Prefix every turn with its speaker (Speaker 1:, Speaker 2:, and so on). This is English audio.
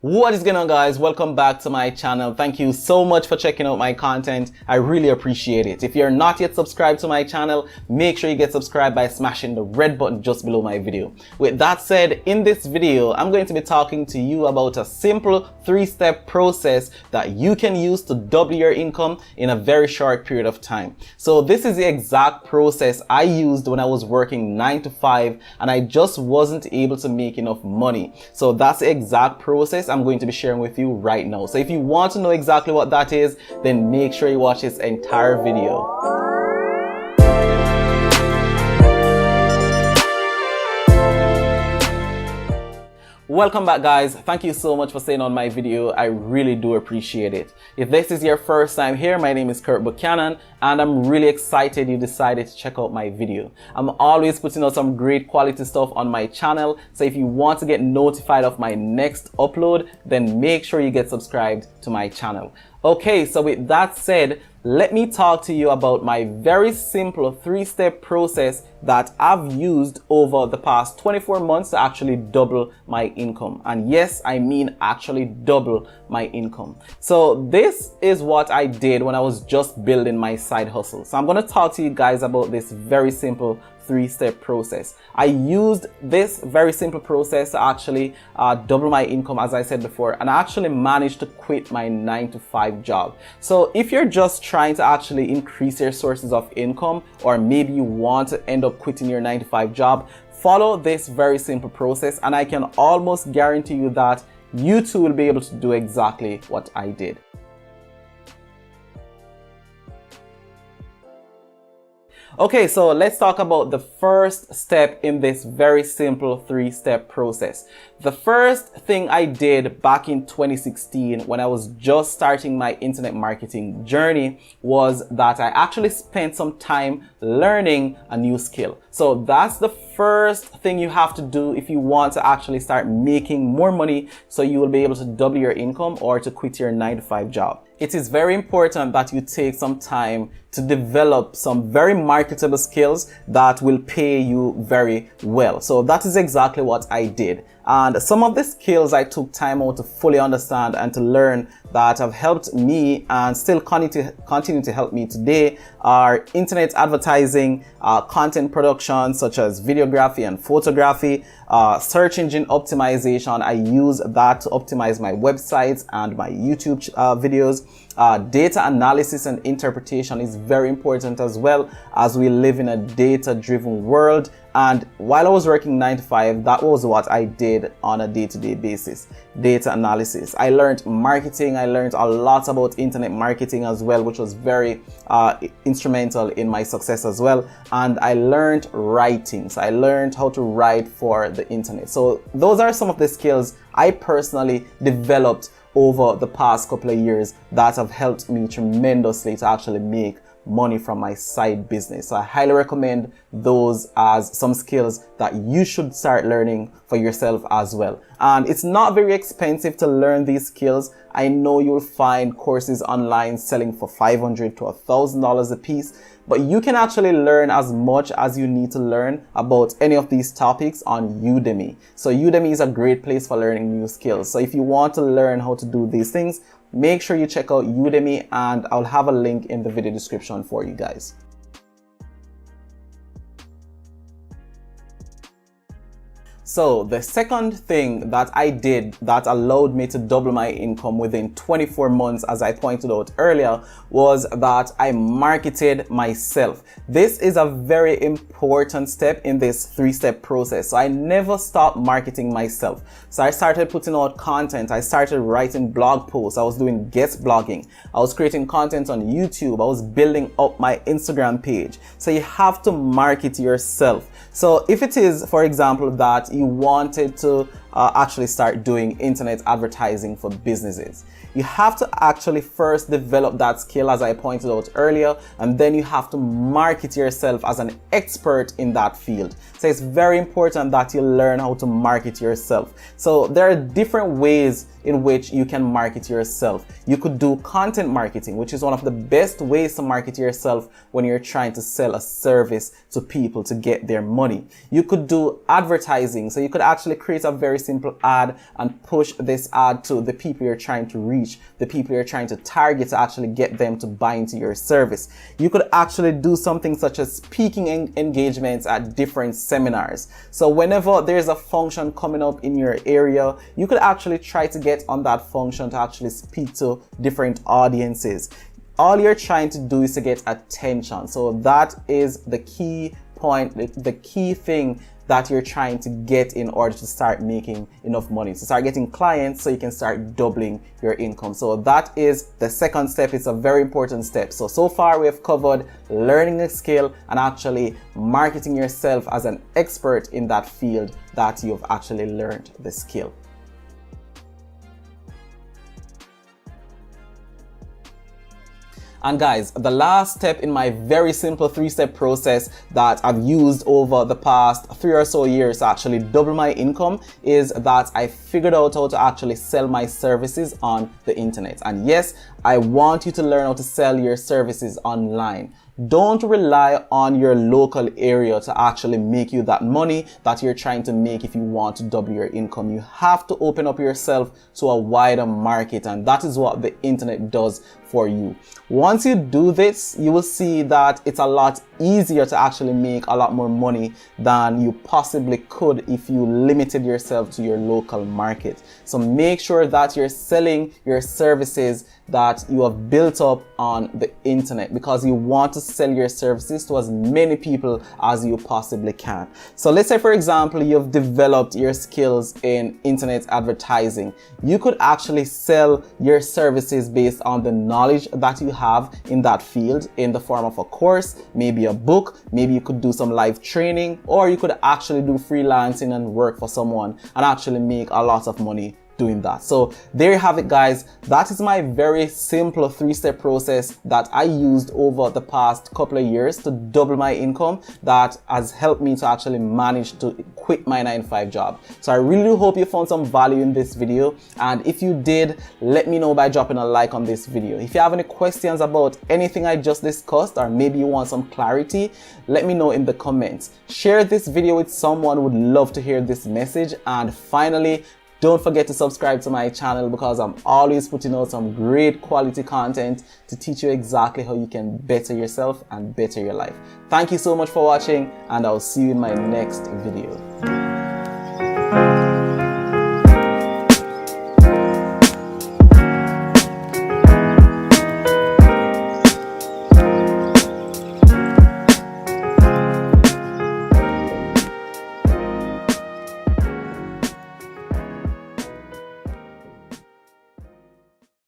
Speaker 1: What is going on, guys? Welcome back to my channel. Thank you so much for checking out my content. I really appreciate it. If you're not yet subscribed to my channel, make sure you get subscribed by smashing the red button just below my video. With that said, in this video, I'm going to be talking to you about a simple 3-step process that you can use to double your income in a very short period of time. So this is the exact process I used when I was working 9 to 5 and I just wasn't able to make enough money. So that's the exact process I'm going to be sharing with you right now. So if you want to know exactly what that is, then make sure you watch this entire video. Welcome back, guys. Thank you so much for staying on my video. I really do appreciate it. If this is your first time here, my name is Kirk Buchanan and I'm really excited you decided to check out my video. I'm always putting out some great quality stuff on my channel, so if you want to get notified of my next upload, then make sure you get subscribed to my channel. Okay, so with that said, let me talk to you about my very simple 3-step process that I've used over the past 24 months to actually double my income. And yes, I mean actually double my income. So this is what I did when I was just building my side hustle. So I'm going to talk to you guys about this very simple 3-step process. I used this very simple process to actually double my income, as I said before, and I actually managed to quit my 9 to 5 job. So if you're just trying to actually increase your sources of income, or maybe you want to end up quitting your 9 to 5 job, follow this very simple process and I can almost guarantee you that you too will be able to do exactly what I did. Okay, so let's talk about the first step in this very simple 3-step process. The first thing I did back in 2016 when I was just starting my internet marketing journey was that I actually spent some time learning a new skill. So that's the first thing you have to do if you want to actually start making more money so you will be able to double your income or to quit your 9 to 5 job. It is very important that you take some time to develop some very marketable skills that will pay you very well. So that is exactly what I did. And some of the skills I took time out to fully understand and to learn that have helped me and still continue to help me today are internet advertising, content production such as videography and photography, search engine optimization. I use that to optimize my websites and my YouTube videos. Data analysis and interpretation is very important as well, as we live in a data-driven world. And while I was working 9 to 5, that was what I did on a day-to-day basis. Data analysis. I learned marketing. I learned a lot about internet marketing as well, which was very instrumental in my success as well. And I learned writing. So I learned how to write for the internet. So those are some of the skills I personally developed over the past couple of years that have helped me tremendously to actually make money from my side business. So I highly recommend those as some skills that you should start learning for yourself as well. And it's not very expensive to learn these skills. I know you'll find courses online selling for $500 to $1,000 a piece, but you can actually learn as much as you need to learn about any of these topics on Udemy. So Udemy is a great place for learning new skills. So if you want to learn how to do these things, make sure you check out Udemy, and I'll have a link in the video description for you guys. So the second thing that I did that allowed me to double my income within 24 months, as I pointed out earlier, was that I marketed myself. This is a very important step in this 3-step process. So I never stopped marketing myself. So I started putting out content. I started writing blog posts. I was doing guest blogging. I was creating content on YouTube. I was building up my Instagram page. So you have to market yourself. So if it is, for example, that you wanted to actually start doing internet advertising for businesses, you have to actually first develop that skill, as I pointed out earlier, and then you have to market yourself as an expert in that field. So it's very important that you learn how to market yourself. So there are different ways in which you can market yourself. You could do content marketing, which is one of the best ways to market yourself when you're trying to sell a service to people to get their money. You could do advertising. So you could actually create a very simple ad and push this ad to the people you're trying to reach, the people you're trying to target to actually get them to buy into your service. You could actually do something such as speaking engagements at different seminars. So whenever there's a function coming up in your area, you could actually try to get on that function to actually speak to different audiences. All you're trying to do is to get attention. So that is the key point, the key thing that you're trying to get in order to start making enough money, to start getting clients so you can start doubling your income. So that is the second step. It's a very important step. So far we have covered learning a skill and actually marketing yourself as an expert in that field that you've actually learned the skill. And guys, the last step in my very simple 3-step process that I've used over the past 3 or so years to actually double my income is that I figured out how to actually sell my services on the internet. And yes, I want you to learn how to sell your services online. Don't rely on your local area to actually make you that money that you're trying to make if you want to double your income. You have to open up yourself to a wider market, and that is what the internet does for you. Once you do this, you will see that it's a lot easier to actually make a lot more money than you possibly could if you limited yourself to your local market. So make sure that you're selling your services that you have built up on the internet, because you want to sell your services to as many people as you possibly can. So let's say, for example, you've developed your skills in internet advertising. You could actually sell your services based on the knowledge that you have in that field in the form of a course, maybe a book, maybe you could do some live training, or you could actually do freelancing and work for someone and actually make a lot of money doing that. So there you have it, guys. That is my very simple 3-step process that I used over the past couple of years to double my income, that has helped me to actually manage to quit my 9-to-5 job. So I really do hope you found some value in this video, and if you did, let me know by dropping a like on this video. If you have any questions about anything I just discussed, or maybe you want some clarity, let me know in the comments. Share this video with someone who would love to hear this message. And finally, don't forget to subscribe to my channel, because I'm always putting out some great quality content to teach you exactly how you can better yourself and better your life. Thank you so much for watching, and I'll see you in my next video.